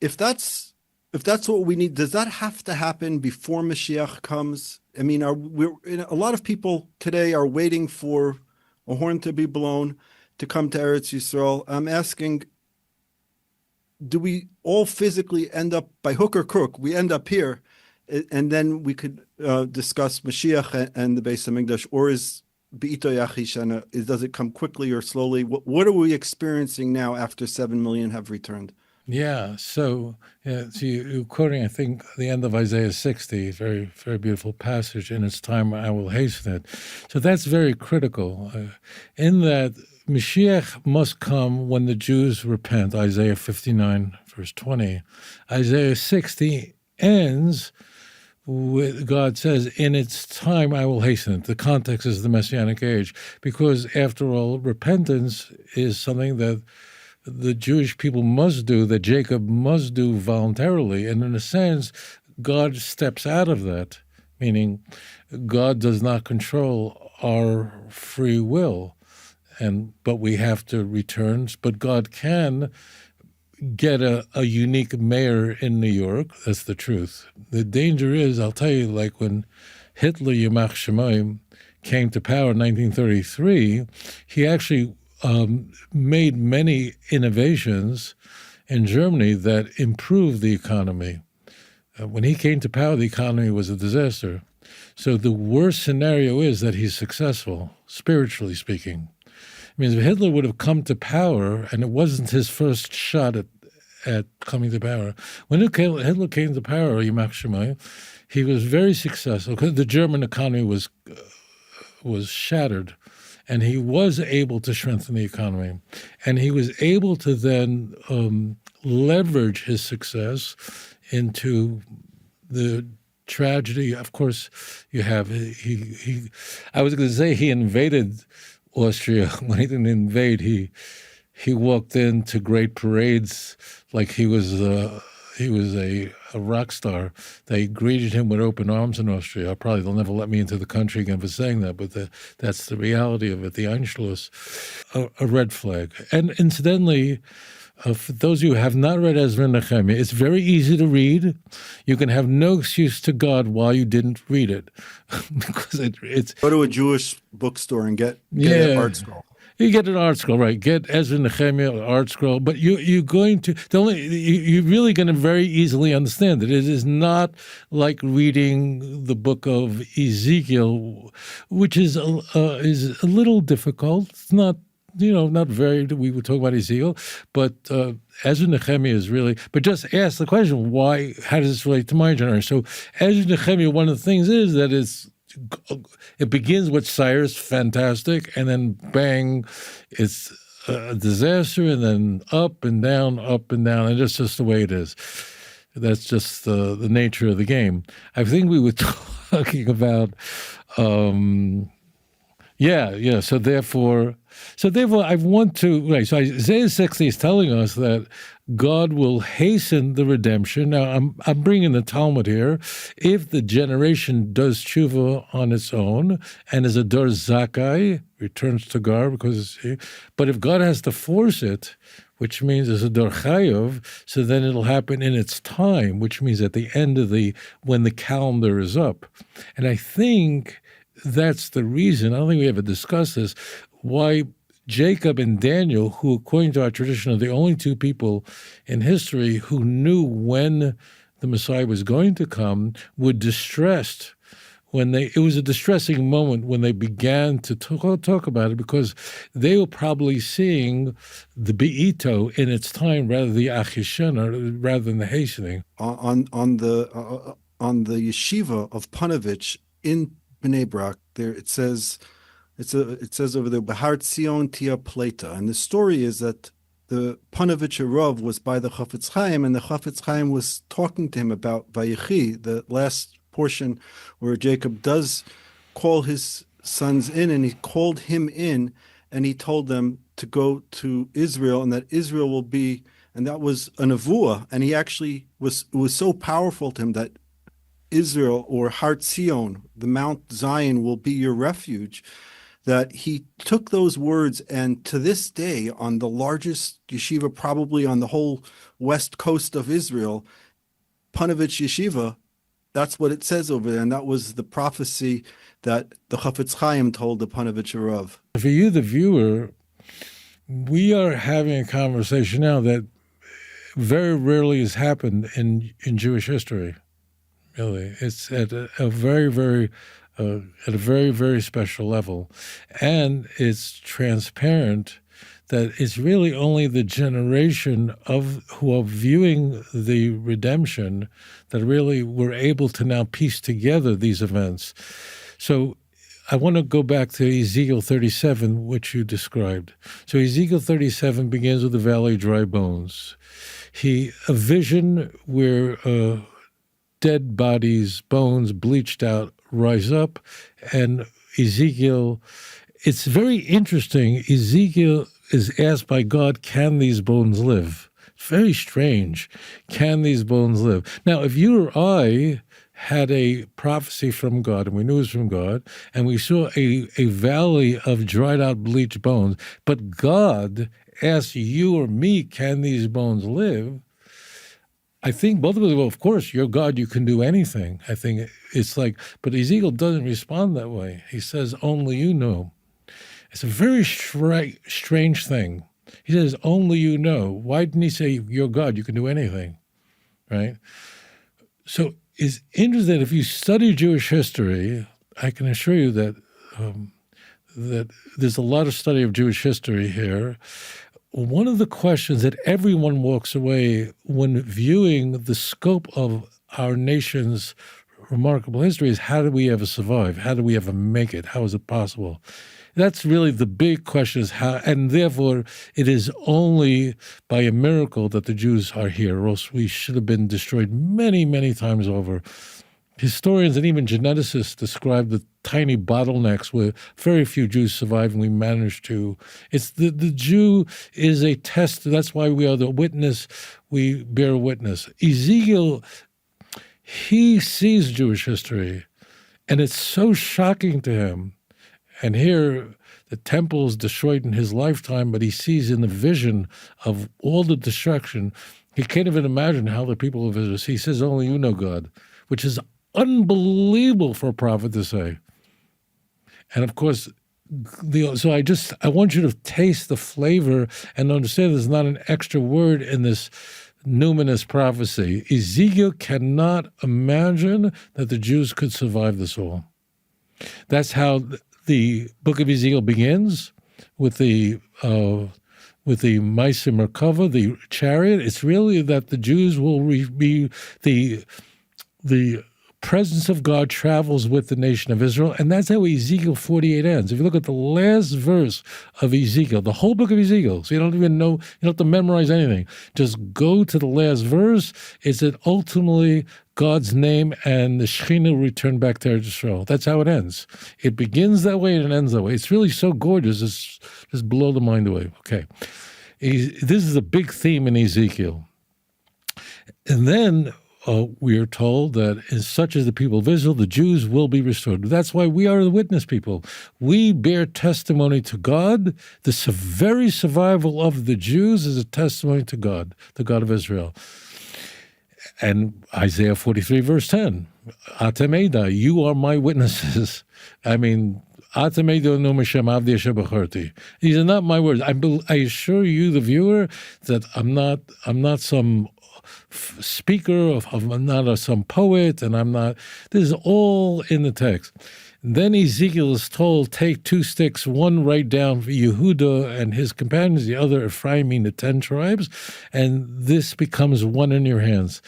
if that's what we need, does that have to happen before Moshiach comes? I mean, a lot of people today are waiting for a horn to be blown to come to Eretz Yisrael. I'm asking, do we all physically end up, by hook or crook, we end up here, and then we could discuss Moshiach and the Beis HaMikdash, or is Be'ito Yachishana, does it come quickly or slowly? What are we experiencing now after 7 million have returned? Yeah, so you're quoting, I think, the end of Isaiah 60, very, very beautiful passage, in its time I will hasten it. So that's very critical, in that Mashiach must come when the Jews repent, Isaiah 59, verse 20. Isaiah 60 ends with, God says, in its time I will hasten it. The context is the Messianic age, because after all, repentance is something that the Jewish people must do, that Jacob must do voluntarily. And in a sense, God steps out of that, meaning God does not control our free will. But we have to return. But God can get a unique mayor in New York. That's the truth. The danger is, I'll tell you, like when Hitler, Yamach Shemayim, came to power in 1933, he actually made many innovations in Germany that improved the economy. When he came to power, the economy was a disaster. So the worst scenario is that he's successful, spiritually speaking. It means if Hitler would have come to power, and it wasn't his first shot at coming to power, when Hitler came to power, Yamach Shemayim, he was very successful because the German economy was shattered. And he was able to strengthen the economy. And he was able to then leverage his success into the tragedy. Of course, you have, I was going to say he invaded Austria. When he didn't invade, he walked into great parades like he was a rock star. They greeted him with open arms in Austria. Probably they'll never let me into the country again for saying that, but that's the reality of it. The Einschluss, a red flag. And incidentally, for those of you who have not read Ezra and Nehemiah, it's very easy to read. You can have no excuse to God why you didn't read it. Because it's go to a Jewish bookstore and get an art scroll. You get an art scroll, right? Get Ezra and Nehemiah art scroll, but you're really going to very easily understand it. It is not like reading the book of Ezekiel, which is a little difficult. It's not, not very. We were talking about Ezekiel, but Ezra and Nehemiah is really. But just ask the question: why? How does this relate to my generation? So Ezra and Nehemiah, one of the things is that it begins with Cyrus, fantastic, and then bang, it's a disaster, and then up and down, and it's just the way it is. That's just the nature of the game. I think we were talking about Yeah. So therefore, I want to right. So Isaiah 60 is telling us that God will hasten the redemption. Now, I'm bringing the Talmud here. If the generation does tshuva on its own and is a dor zakai, returns to God, but if God has to force it, which means it's a dor chayov, so then it'll happen in its time, which means at the end of when the calendar is up, and I think that's the reason, I don't think we ever discussed this, why Jacob and Daniel, who according to our tradition are the only two people in history who knew when the Messiah was going to come, were distressed it was a distressing moment when they began to talk about it, because they were probably seeing the Be'ito in its time rather than the Achishena, rather than the hastening. On the yeshiva of Panovich in Bnei Brak, there it says over there, Behar Tzion Tia Pleta, and the story is that the Panovich Rav was by the Chafetz Chaim, and the Chafetz Chaim was talking to him about Vayechi, the last portion where Jacob does call his sons in, and he called him in, and he told them to go to Israel, and that Israel will be, and that was a nevuah, and he actually it was so powerful to him that Israel, or Har Tzion, the Mount Zion, will be your refuge, that he took those words, and to this day, on the largest yeshiva probably on the whole west coast of Israel, Panovich Yeshiva, that's what it says over there, and that was the prophecy that the Chafetz Chaim told the Panovich Rav. For you, the viewer, we are having a conversation now that very rarely has happened in Jewish history. Really, it's at a very, very special level, and it's transparent that it's really only the generation who are viewing the redemption that really were able to now piece together these events. So I want to go back to Ezekiel 37, which you described. So Ezekiel 37 begins with the valley of dry bones. A vision where dead bodies, bones bleached out, rise up, and Ezekiel, it's very interesting. Ezekiel is asked by God, can these bones live? It's very strange. Can these bones live? Now, if you or I had a prophecy from God, and we knew it was from God, and we saw a valley of dried out, bleached bones, but God asked you or me, can these bones live? I think both of us, well, of course, you're God, you can do anything. I think it's like, but Ezekiel doesn't respond that way. He says, only you know. It's a very strange thing. He says, only you know. Why didn't he say, you're God, you can do anything, right? So it's interesting, if you study Jewish history, I can assure you that there's a lot of study of Jewish history here. One of the questions that everyone walks away when viewing the scope of our nation's remarkable history is, how do we ever survive? How do we ever make it? How is it possible? That's really the big question, is how, and therefore it is only by a miracle that the Jews are here, or else we should have been destroyed many, many times over. Historians and even geneticists describe the tiny bottlenecks where very few Jews survive, and we managed to. It's the Jew is a test. That's why we are the witness. We bear witness. Ezekiel, he sees Jewish history, and it's so shocking to him. And here, the temple is destroyed in his lifetime, but he sees in the vision of all the destruction. He can't even imagine how the people of Israel. He says, only you know God, which is unbelievable for a prophet to say. And of course, I want you to taste the flavor and understand there's not an extra word in this numinous prophecy. Ezekiel cannot imagine that the Jews could survive this all. That's how the book of Ezekiel begins, with the Maisim Merkava, the chariot. It's really that the Jews will be the presence of God travels with the nation of Israel, and that's how Ezekiel 48 ends. If you look at the last verse of Ezekiel, the whole book of Ezekiel, so you don't even know, you don't have to memorize anything. Just go to the last verse. It's that ultimately God's name, and the Shekhinah will return back to Eretz Yisrael. That's how it ends. It begins that way and it ends that way. It's really so gorgeous. It's just blow the mind away. Okay. This is a big theme in Ezekiel. And then we are told that as such as the people of Israel, the Jews will be restored. That's why we are the witness people. We bear testimony to God. The very survival of the Jews is a testimony to God, the God of Israel. And Isaiah 43, verse 10, Atem Eda, you are my witnesses. I mean, Atem Eda no Meshem Avdi Asher Bacharti. These are not my words. I assure you, the viewer, that I'm not some speaker, I'm not some poet, and I'm not. This is all in the text. Then Ezekiel is told, take 2 sticks, one write down for Yehuda and his companions, the other Ephraim, the 10 tribes, and this becomes one in your hands.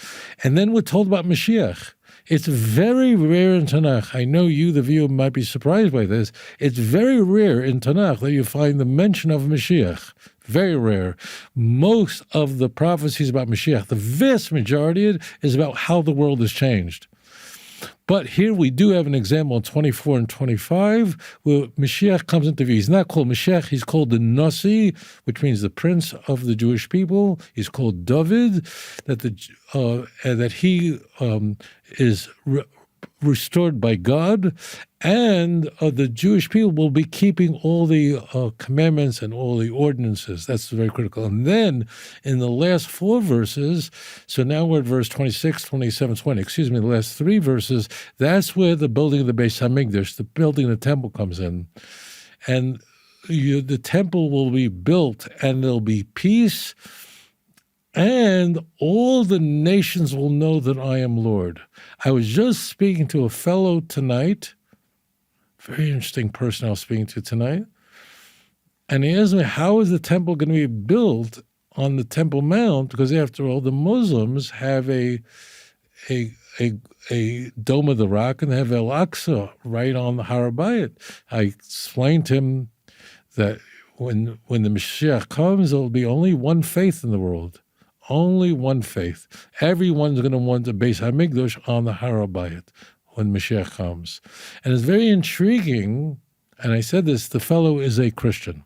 And then we're told about Moshiach. It's very rare in Tanach. I know you, the viewer, might be surprised by this. It's very rare in Tanach that you find the mention of Moshiach. Very rare. Most of the prophecies about Moshiach, the vast majority of it, is about how the world has changed. But here we do have an example in 24 and 25 where Mashiach comes into view. He's not called Mashiach, he's called the Nasi, which means the prince of the Jewish people. He's called David, that he is restored by God, and the Jewish people will be keeping all the commandments and all the ordinances. That's very critical. And then in the last 4 verses, so now we're at verse 26, 27, 20, the last 3 verses, that's where the building of the Beis HaMikdash, the building of the temple comes in. And the temple will be built, and there'll be peace, and all the nations will know that I am Lord. I was just speaking to a fellow tonight, very interesting person I was speaking to tonight, and he asked me, how is the temple going to be built on the Temple Mount? Because after all, the Muslims have a Dome of the Rock, and they have Al-Aqsa right on the Har HaBayit. I explained to him that when the Moshiach comes, there will be only one faith in the world. Only one faith. Everyone's going to want the Beis HaMikdash on the Har HaBayit when Mashiach comes. And it's very intriguing, and I said this, the fellow is a Christian.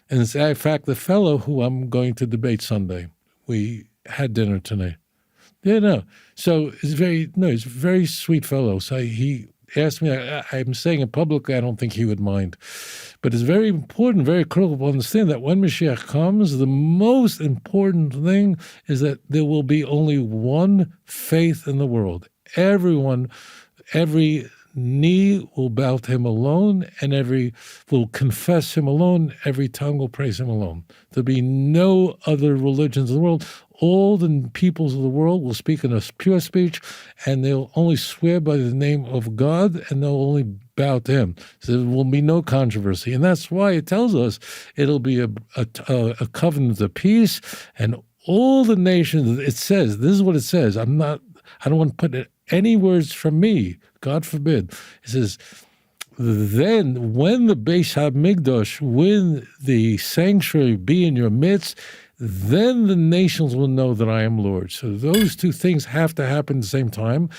And it's in fact the fellow who I'm going to debate Sunday. We had dinner tonight. Yeah, no. So it's a very sweet fellow. So he asked me, I'm saying it publicly, I don't think he would mind. But it's very important, very critical to understand that when Mashiach comes, the most important thing is that there will be only one faith in the world. Every knee will bow to him alone, and every will confess him alone, every tongue will praise him alone. There'll be no other religions in the world. All the peoples of the world will speak in a pure speech, and they'll only swear by the name of God, and they'll only bow to him. So there will be no controversy. And that's why it tells us it'll be a covenant of peace, and all the nations, it says, this is what it says. I don't want to put any words from me, God forbid. It says, then when the Beis HaMikdash, when the sanctuary be in your midst, then the nations will know that I am Lord. So those 2 things have to happen at the same time.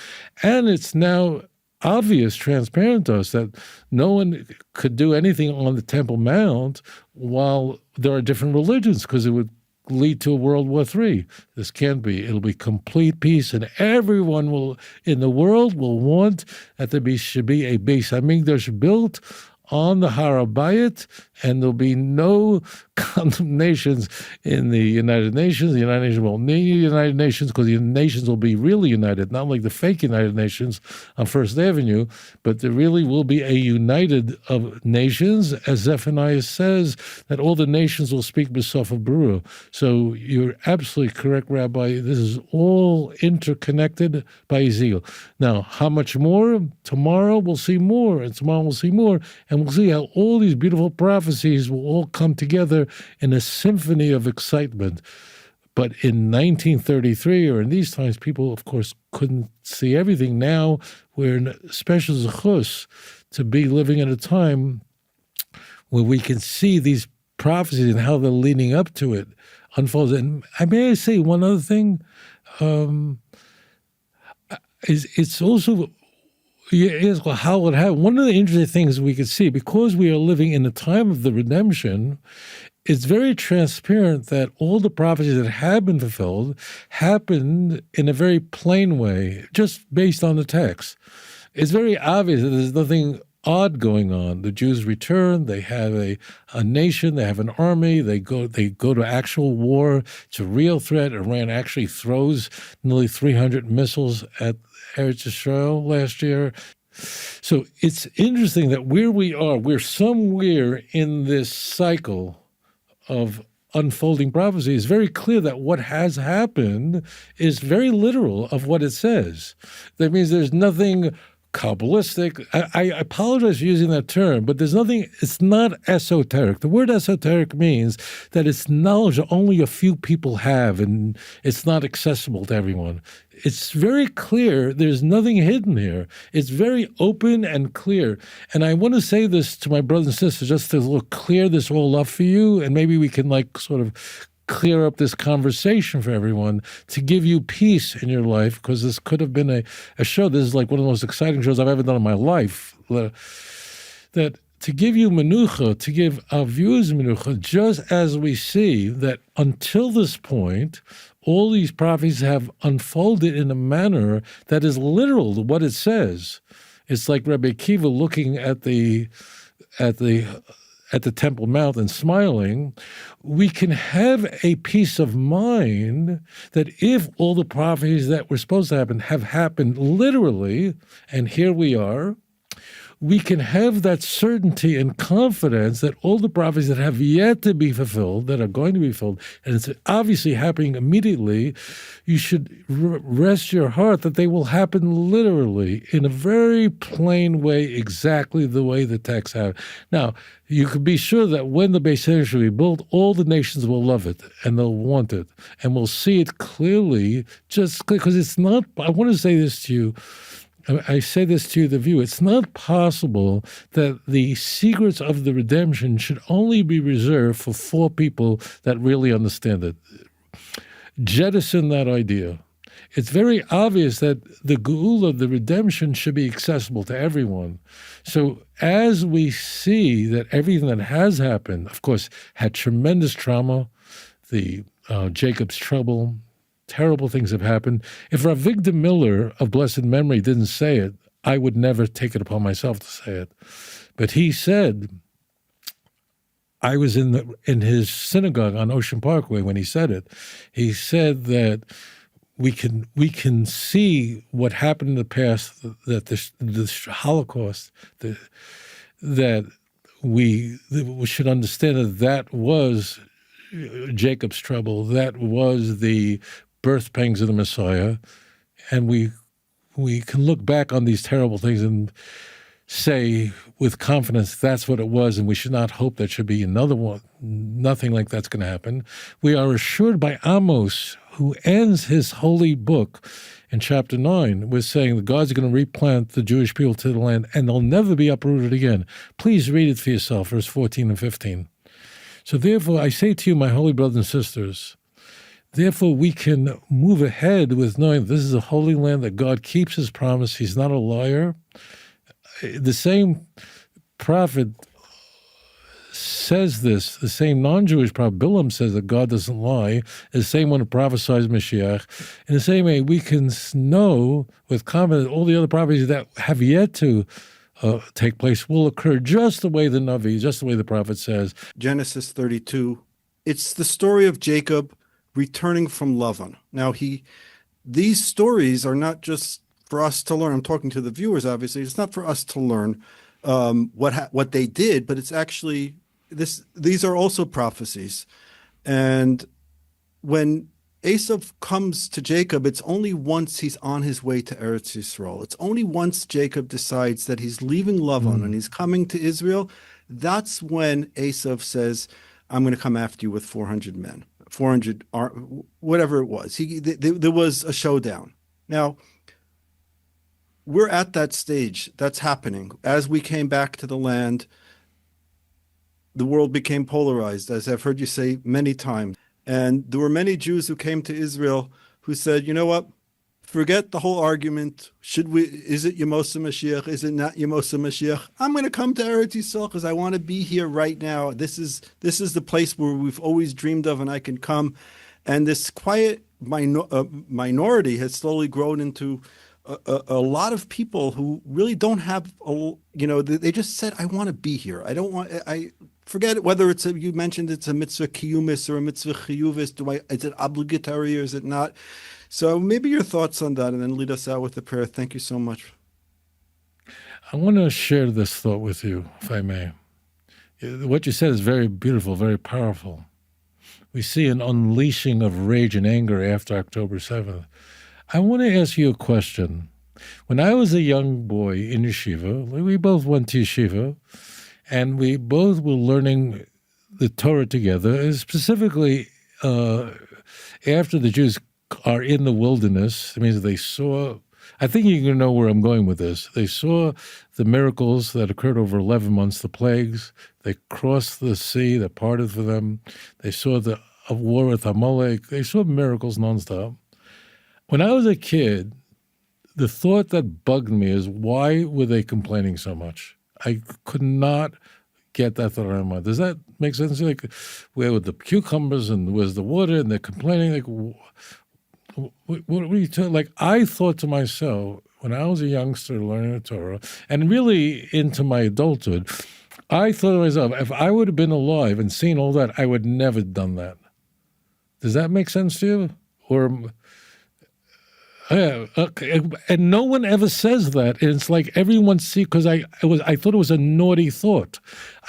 And it's now obvious, transparent to us, that no one could do anything on the Temple Mount while there are different religions, because it would lead to a World War III. This can't be. It'll be complete peace, and everyone in the world will want that there should be a Beis HaMikdash built on the Har HaBayit, and there'll be no condemnations in the United Nations. The United Nations won't need the United Nations, because the nations will be really united, not like the fake United Nations on First Avenue, but there really will be a united of nations, as Zephaniah says, that all the nations will speak B'Sof Berurah. So you're absolutely correct, Rabbi. This is all interconnected by Ezekiel. Now, how much more? Tomorrow we'll see more, and tomorrow we'll see more, and we'll see how all these beautiful prophecies will all come together in a symphony of excitement. But in 1933, or in these times, people, of course, couldn't see everything. Now we're in a special zechus to be living at a time where we can see these prophecies and how they're leading up to it unfold. And I may say one other thing. it's also, you ask, well, how it happened. One of the interesting things we could see, because we are living in the time of the redemption, it's very transparent that all the prophecies that have been fulfilled happened in a very plain way, just based on the text. It's very obvious that there's nothing odd going on. The Jews return. They have a nation. They have an army. They go to actual war. It's a real threat. Iran actually throws nearly 300 missiles at Eretz Israel last year. So it's interesting that where we are, we're somewhere in this cycle of unfolding prophecy. It's very clear that what has happened is very literal of what it says. That means there's nothing Kabbalistic. I apologize for using that term, but there's nothing, it's not esoteric. The word esoteric means that it's knowledge that only a few people have and it's not accessible to everyone. It's very clear. There's nothing hidden here. It's very open and clear. And I want to say this to my brothers and sisters just to clear this all up for you, and maybe we can sort of clear up this conversation for everyone to give you peace in your life, because this could have been a show. This is like one of the most exciting shows I've ever done in my life. That to give you menucha, to give our viewers menucha, just as we see that until this point, all these prophecies have unfolded in a manner that is literal to what it says. It's like Rabbi Akiva looking at the Temple Mount and smiling. We can have a peace of mind that if all the prophecies that were supposed to happen have happened literally, and here we are, we can have that certainty and confidence that all the prophecies that have yet to be fulfilled, that are going to be fulfilled, and it's obviously happening immediately, you should rest your heart that they will happen literally in a very plain way, exactly the way the texts have. Now, you can be sure that when the Beis Hamikdash will be built, all the nations will love it and they'll want it, and we'll see it clearly, just because it's not, I want to say this to you, I say this to the view, it's not possible that the secrets of the redemption should only be reserved for 4 people that really understand it. Jettison that idea. It's very obvious that the geula, the redemption, should be accessible to everyone. So as we see that everything that has happened, of course, had tremendous trauma, the Jacob's trouble, terrible things have happened. If Rav Victor Miller of blessed memory didn't say it, I would never take it upon myself to say it. But he said, I was in his synagogue on Ocean Parkway when he said it. He said that we can see what happened in the past, that the Holocaust, that we should understand that was Jacob's trouble, that was the birth pangs of the Messiah, and we can look back on these terrible things and say with confidence that's what it was, and we should not hope there should be another one. Nothing like that's going to happen. We are assured by Amos, who ends his holy book in chapter 9 with saying that God's going to replant the Jewish people to the land and they'll never be uprooted again. Please read it for yourself, verse 14 and 15. So therefore, I say to you, my holy brothers and sisters, therefore we can move ahead with knowing this is a holy land, that God keeps his promise. He's not a liar. The same prophet says this, the same non-Jewish prophet, Bilam, says that God doesn't lie, the same one who prophesies Moshiach. In the same way, we can know with confidence all the other prophecies that have yet to take place will occur just the way the Navi, just the way the prophet says. Genesis 32, it's the story of Jacob returning from Lavan. Now, these stories are not just for us to learn. I'm talking to the viewers, obviously. It's not for us to learn what they did, but it's actually these are also prophecies. And when Esav comes to Jacob, it's only once he's on his way to Eretz Yisrael. It's only once Jacob decides that he's leaving Lavan and he's coming to Israel. That's when Esav says, I'm going to come after you with 400 men, 400, whatever it was. There was a showdown. Now, we're at that stage. That's happening. As we came back to the land, the world became polarized, as I've heard you say many times. And there were many Jews who came to Israel who said, you know what? Forget the whole argument. Is it Yemosa Mashiach? Is it not Yemosa Mashiach? I'm going to come to Eretz Yisrael because I want to be here right now. This is the place where we've always dreamed of, and I can come. And this quiet minority has slowly grown into a lot of people who really don't have, they just said, I want to be here. I don't want, I forget it, whether you mentioned it's a mitzvah kiyumis or a mitzvah chiyuvis. Is it obligatory or is it not? So maybe your thoughts on that, and then lead us out with the prayer. Thank you so much. I want to share this thought with you, if I may. What you said is very beautiful, very powerful. We see an unleashing of rage and anger after October 7th. I want to ask you a question. When I was a young boy in yeshiva, we both went to yeshiva, and we both were learning the Torah together, and specifically after the Jews are in the wilderness. It means they saw, I think you're going to know where I'm going with this. They saw the miracles that occurred over 11 months, the plagues. They crossed the sea that parted for them. They saw the war with Amalek. They saw miracles nonstop. When I was a kid, the thought that bugged me is, why were they complaining so much? I could not get that thought out of my mind. Does that make sense? Like, where were the cucumbers and where's the water? And they're complaining, like, what were you talking? Like, I thought to myself, when I was a youngster learning the Torah, and really into my adulthood, I thought to myself, if I would have been alive and seen all that, I would never have done that. Does that make sense to you? Or, okay. And no one ever says that. And it's like everyone sees, because I thought it was a naughty thought.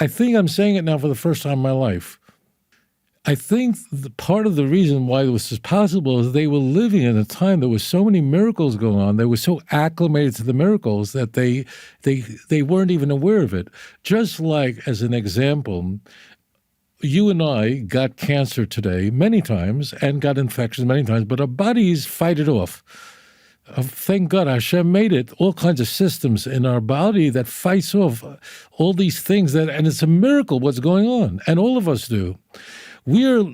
I think I'm saying it now for the first time in my life. I think part of the reason why this was possible is they were living in a time there was so many miracles going on. They were so acclimated to the miracles that they weren't even aware of it. Just like, as an example, you and I got cancer today many times and got infections many times, but our bodies fight it off. Thank God Hashem made it, all kinds of systems in our body that fights off all these things, and it's a miracle what's going on, and all of us do. We're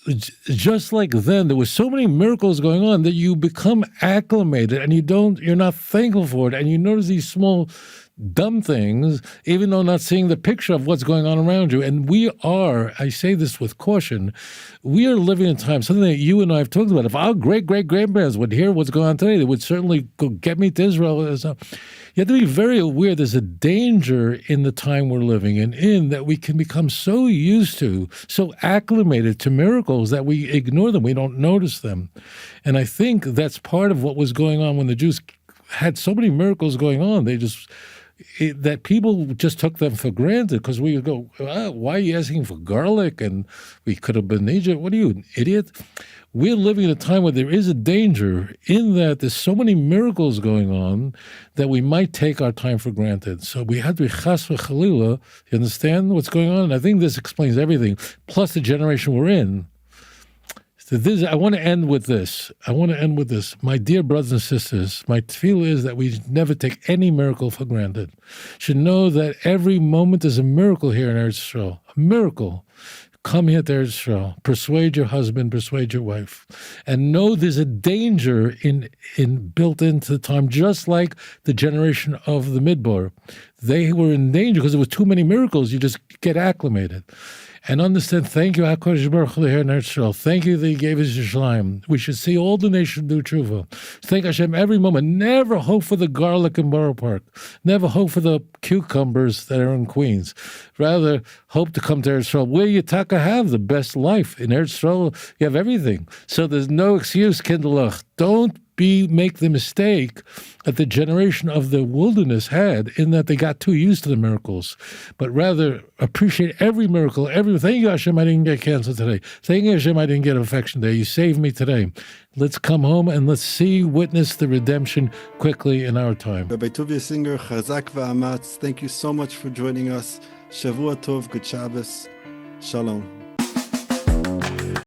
just like then. There were so many miracles going on that you become acclimated, and you're not thankful for it, and you notice these small dumb things, even though not seeing the picture of what's going on around you. And we are, I say this with caution, we are living in a time, something that you and I have talked about. If our great-great-grandparents would hear what's going on today, they would certainly go get me to Israel. You have to be very aware there's a danger in the time we're living in that we can become so used to, so acclimated to miracles that we ignore them, we don't notice them. And I think that's part of what was going on when the Jews had so many miracles going on. That people just took them for granted, because we would go, why are you asking for garlic? And we could have been in Egypt. What are you, an idiot? We're living in a time where there is a danger in that there's so many miracles going on that we might take our time for granted. So we have to be chas v'chalila. You understand what's going on? And I think this explains everything, plus the generation we're in. So I want to end with this. My dear brothers and sisters, my tefillah is that we never take any miracle for granted. Should know that every moment is a miracle here in Eretz Yisrael. A miracle. Come here to Eretz Yisrael. Persuade your husband, persuade your wife. And know there's a danger in built into the time, just like the generation of the Midbar. They were in danger because there were too many miracles. You just get acclimated. And understand, thank you, HaKadosh Baruch Hu, here in Eretz Yisrael. Thank you that He gave us Yerushalayim. We should see all the nations do tshuva. Thank Hashem every moment. Never hope for the garlic in Borough Park. Never hope for the cucumbers that are in Queens. Rather, hope to come to Eretz Yisrael, where you taka have the best life. In Eretz Yisrael, you have everything. So there's no excuse, Kinderlach. Don't make the mistake that the generation of the wilderness had, in that they got too used to the miracles, but rather appreciate every miracle. Thank you, Hashem, I didn't get cancer today. Thank you, Hashem, I didn't get infection today. You saved me today. Let's come home and let's witness the redemption quickly in our time. Rabbi Tovia Singer, Chazak v'amatz, thank you so much for joining us. Shavua Tov, good Shabbos. Shalom.